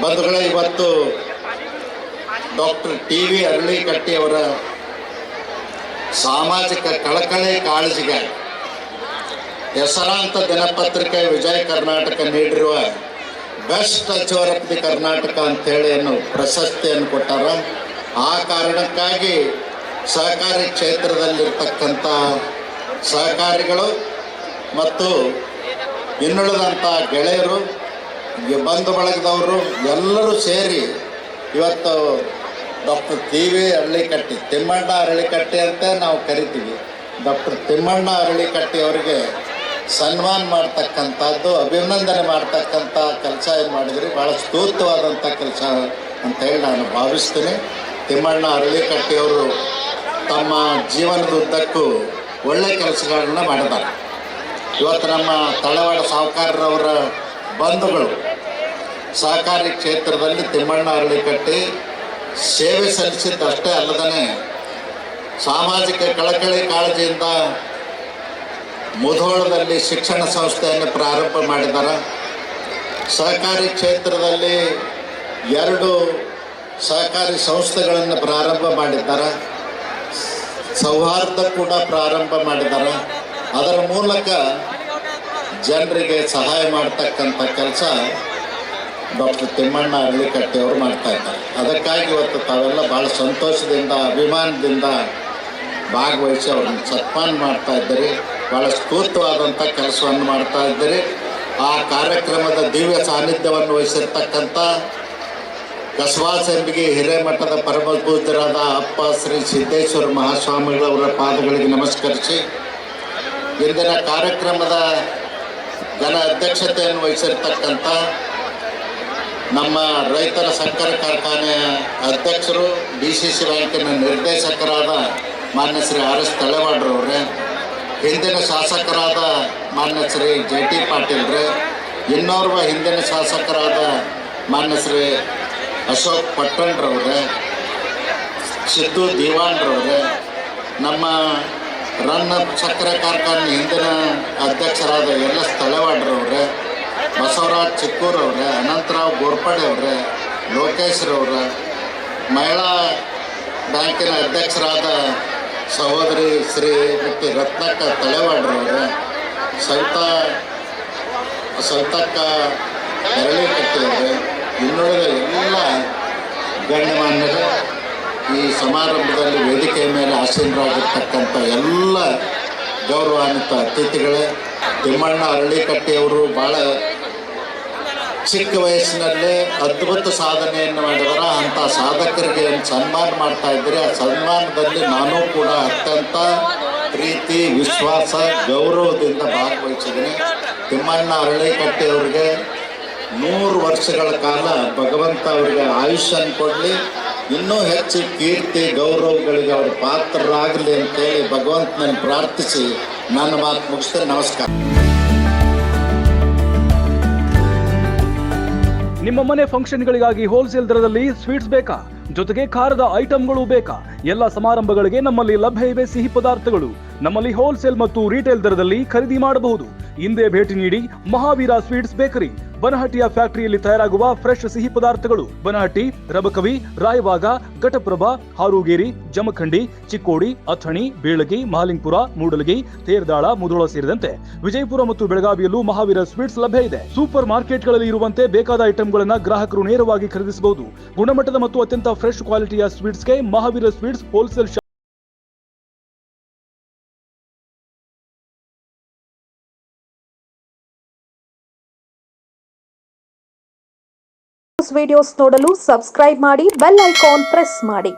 ಬಂಧುಗಳೇ, ಇವತ್ತು doctor TV. ಅರಳಿಕಟ್ಟಿಯವರ ಸಾಮಾಜಿಕ ಕಳಕಳಿ ಕಾಳಜಿಗೆ ಹೆಸರಾಂತ ದಿನಪತ್ರಿಕೆ ವಿಜಯ ಕರ್ನಾಟಕ ನೀಡಿರುವ best achiever of the Karnataka ಅಂತೇಳಿ ಪ್ರಶಸ್ತಿಯನ್ನು ಕೊಟ್ಟಾರ. ಆ ಕಾರಣಕ್ಕಾಗಿ ಸಹಕಾರಿ ಕ್ಷೇತ್ರದಲ್ಲಿರ್ತಕ್ಕಂಥ ಸಹಕಾರಿಗಳು ಮತ್ತು ಇನ್ನುಳಿದಂಥ ಗೆಳೆಯರು, ಬಂಧು ಬಳಗದವರು ಎಲ್ಲರೂ ಸೇರಿ ಇವತ್ತು ಡಾಕ್ಟರ್ ಟಿ.ವಿ. ಅರಳಿಕಟ್ಟಿ, ತಿಮ್ಮಣ್ಣ ಅರಳಿಕಟ್ಟಿ ಅಂತ ನಾವು ಕರಿತೀವಿ, ಡಾಕ್ಟರ್ ತಿಮ್ಮಣ್ಣ ಅರಳಿಕಟ್ಟಿ ಅವರಿಗೆ ಸನ್ಮಾನ ಮಾಡ್ತಕ್ಕಂಥದ್ದು, ಅಭಿನಂದನೆ ಮಾಡ್ತಕ್ಕಂಥ ಕೆಲಸ ಏನು ಮಾಡಿದ್ರಿ, ಭಾಳ ಸ್ತುತ್ಯವಾದಂಥ ಕೆಲಸ ಅಂತೇಳಿ ನಾನು ಭಾವಿಸ್ತೀನಿ. ತಿಮ್ಮಣ್ಣ ಅರಳಿಕಟ್ಟಿಯವರು ತಮ್ಮ ಜೀವನದುದ್ದಕ್ಕೂ ಒಳ್ಳೆಯ ಕೆಲಸಗಳನ್ನ ಮಾಡಿದ್ದಾರೆ. ಇವತ್ತು ನಮ್ಮ ತಳವಾಡ ಸಾಹುಕಾರರವರ ಬಂಧುಗಳು ಸಹಕಾರಿ ಕ್ಷೇತ್ರದಲ್ಲಿ ತಿಮ್ಮಣ್ಣ ಅರಳಿಕಟ್ಟಿ ಸೇವೆ ಸಲ್ಲಿಸಿದ್ದಷ್ಟೇ ಅಲ್ಲದೇ ಸಾಮಾಜಿಕ ಕಳಕಳಿ ಕಾಳಜಿಯಿಂದ ಮುಧೋಳದಲ್ಲಿ ಶಿಕ್ಷಣ ಸಂಸ್ಥೆಯನ್ನು ಪ್ರಾರಂಭ ಮಾಡಿದ್ದಾರೆ. ಸಹಕಾರಿ ಕ್ಷೇತ್ರದಲ್ಲಿ 2 ಸಹಕಾರಿ ಸಂಸ್ಥೆಗಳನ್ನು ಪ್ರಾರಂಭ ಮಾಡಿದ್ದಾರೆ. ಸೌಹಾರ್ದ ಕೂಡ ಪ್ರಾರಂಭ ಮಾಡಿದ್ದಾರೆ. ಅದರ ಮೂಲಕ ಜನರಿಗೆ ಸಹಾಯ ಮಾಡ್ತಕ್ಕಂಥ ಕೆಲಸ ಡಾಕ್ಟರ್ ತಿಮ್ಮಣ್ಣ ಅರಳಿಕಟ್ಟಿ ಅವರು ಮಾಡ್ತಾ ಇದ್ದಾರೆ. ಅದಕ್ಕಾಗಿ ಇವತ್ತು ತಾವೆಲ್ಲ ಭಾಳ ಸಂತೋಷದಿಂದ, ಅಭಿಮಾನದಿಂದ ಭಾಗವಹಿಸಿ ಅವ್ರನ್ನ ಸನ್ಮಾನ ಮಾಡ್ತಾ ಇದ್ದೀರಿ. ಭಾಳ ಸ್ಫೂರ್ತವಾದಂಥ ಕೆಲಸವನ್ನು ಮಾಡ್ತಾ ಇದ್ದೀರಿ. ಆ ಕಾರ್ಯಕ್ರಮದ ದಿವ್ಯ ಸಾನ್ನಿಧ್ಯವನ್ನು ವಹಿಸಿರ್ತಕ್ಕಂಥ ಕಸವಾಸಂಬಿಗೆ ಹಿರೇಮಠದ ಪರಮ ಪೂಜ್ಯರಾದ ಅಪ್ಪ ಶ್ರೀ ಸಿದ್ದೇಶ್ವರ ಮಹಾಸ್ವಾಮಿಗಳವರ ಪಾದಗಳಿಗೆ ನಮಸ್ಕರಿಸಿ, ಇಂದಿನ ಕಾರ್ಯಕ್ರಮದ ಘನ ಅಧ್ಯಕ್ಷತೆಯನ್ನು ವಹಿಸಿರ್ತಕ್ಕಂಥ ನಮ್ಮ ರೈತರ ಸಕ್ಕರೆ ಕಾರ್ಖಾನೆಯ ಅಧ್ಯಕ್ಷರು, DCC ಬ್ಯಾಂಕಿನ ನಿರ್ದೇಶಕರಾದ ಮಾನ್ಯ ಶ್ರೀ R.S. ತಳವಾಡ್ರವ್ರೆ, ಹಿಂದಿನ ಶಾಸಕರಾದ ಮಾನ್ಯ ಶ್ರೀ J.T. ಪಾಟೀಲ್ರೆ, ಇನ್ನೋರ್ವ ಹಿಂದಿನ ಶಾಸಕರಾದ ಮಾನ್ಯ ಶ್ರೀ ಅಶೋಕ್ ಪಟ್ಟಣ್ರವ್ರೆ, ಸಿದ್ದು ದಿವಾಣ್ರವ್ರೆ, ನಮ್ಮ ರನ್ನ ಸಕ್ಕರೆ ಕಾರ್ಖಾನೆ ಹಿಂದಿನ ಅಧ್ಯಕ್ಷರಾದ LS ತಳವಾಡ್ರವ್ರೆ, ಬಸವರಾಜ್ ಚಿಕ್ಕೂರವ್ರೆ, ಅನಂತರಾವ್ ಗೋರ್ಪಡೆ ಅವರೇ, ಲೋಕೇಶ್ರವ್ರೆ, ಮಹಿಳಾ ಬ್ಯಾಂಕಿನ ಅಧ್ಯಕ್ಷರಾದ ಸಹೋದರಿ ಶ್ರೀಮತಿ ರತ್ನಕ್ಕ ತಳವಾಡ್ರವ್ರೆ, ಸವಿತಕ್ಕ ಅರಳಿಕಟ್ಟಿಯವರೇ, ಇನ್ನುಳಿದ ಎಲ್ಲ ಗಣ್ಯಮಾನ್ಯರು, ಈ ಸಮಾರಂಭದಲ್ಲಿ ವೇದಿಕೆಯ ಮೇಲೆ ಆಸೀನರಾಗಿರ್ತಕ್ಕಂಥ ಎಲ್ಲ ಗೌರವಾನ್ವಿತ ಅತಿಥಿಗಳೇ, ತಿಮ್ಮಣ್ಣ ಅರಳಿಕಟ್ಟಿಯವರು ಭಾಳ ಚಿಕ್ಕ ವಯಸ್ಸಿನಲ್ಲೇ ಅದ್ಭುತ ಸಾಧನೆಯನ್ನು ಮಾಡಿದಾರ. ಅಂಥ ಸಾಧಕರಿಗೆ ಸನ್ಮಾನ ಮಾಡ್ತಾ ಇದ್ದರೆ ಆ ಸನ್ಮಾನದಲ್ಲಿ ನಾನು ಕೂಡ ಅತ್ಯಂತ ಪ್ರೀತಿ, ವಿಶ್ವಾಸ, ಗೌರವದಿಂದ ಭಾಗವಹಿಸಿದ್ದೀನಿ. ತಿಮ್ಮಣ್ಣ ಅರಳಿಕಟ್ಟಿಯವರಿಗೆ 100 ವರ್ಷಗಳ ಕಾಲ ಭಗವಂತ ಅವರಿಗೆ ಆಯುಷ್ಯನ್ನು ಕೊಡಲಿ, ಇನ್ನೂ ಹೆಚ್ಚು ಕೀರ್ತಿ ಗೌರವಗಳಿಗೆ ಅವರು ಪಾತ್ರರಾಗಲಿ ಅಂತೇಳಿ ಭಗವಂತನನ್ನು ಪ್ರಾರ್ಥಿಸಿ ನನ್ನ ಮಾತು ಮುಗಿಸ್ತೇನೆ. ನಮಸ್ಕಾರ. ನಿಮ್ಮ ಮನೆ ಫಂಕ್ಷನ್ಗಳಿಗಾಗಿ ಹೋಲ್ಸೇಲ್ ದರದಲ್ಲಿ ಸ್ವೀಟ್ಸ್ ಬೇಕಾ? ಜೊತೆಗೆ ಖಾರದ ಐಟಂಗಳು ಬೇಕಾ? ಎಲ್ಲ ಸಮಾರಂಭಗಳಿಗೆ ನಮ್ಮಲ್ಲಿ ಲಭ್ಯ ಇವೆ ಸಿಹಿ ಪದಾರ್ಥಗಳು. ನಮ್ಮಲ್ಲಿ ಹೋಲ್ಸೇಲ್ ಮತ್ತು ರಿಟೇಲ್ ದರದಲ್ಲಿ ಖರೀದಿ ಮಾಡಬಹುದು. ಹಿಂದೆ ಭೇಟಿ ನೀಡಿ ಮಹಾವೀರ ಸ್ವೀಟ್ಸ್ ಬೇಕರಿ, ಬನಹಟ್ಟಿಯ ಫ್ಯಾಕ್ಟರಿಯಲ್ಲಿ ತಯಾರಾಗುವ ಫ್ರೆಶ್ ಸಿಹಿ ಪದಾರ್ಥಗಳು. ಬನಹಟ್ಟಿ, ರಬಕವಿ, ರಾಯವಾಗ, ಘಟಪ್ರಭಾ, ಹಾರೂಗೇರಿ, ಜಮಖಂಡಿ, ಚಿಕ್ಕೋಡಿ, ಅಥಣಿ, ಬೇಳಗಿ, ಮಹಾಲಿಂಗಪುರ, ಮೂಡಲಗಿ, ತೇರದಾಳ, ಮುಧೋಳ ಸೇರಿದಂತೆ ವಿಜಯಪುರ ಮತ್ತು ಬೆಳಗಾವಿಯಲ್ಲೂ ಮಹಾವೀರ ಸ್ವೀಟ್ಸ್ ಲಭ್ಯ ಇದೆ. ಸೂಪರ್ ಮಾರ್ಕೆಟ್ಗಳಲ್ಲಿ ಇರುವಂತೆ ಬೇಕಾದ ಐಟಂಗಳನ್ನು ಗ್ರಾಹಕರು ನೇರವಾಗಿ ಖರೀದಿಸಬಹುದು. ಗುಣಮಟ್ಟದ ಮತ್ತು ಅತ್ಯಂತ ಫ್ರೆಶ್ ಕ್ವಾಲಿಟಿಯ ಸ್ವೀಟ್ಸ್ಗೆ ಮಹಾವೀರ ಸ್ವೀಟ್ಸ್ ಹೋಲ್ಸೇಲ್ ವಿಡಿಯೋಸ್ ನೋಡಲು ಸಬ್ಸ್ಕ್ರೈಬ್ ಮಾಡಿ, ಬೆಲ್ ಐಕಾನ್ ಪ್ರೆಸ್ ಮಾಡಿ.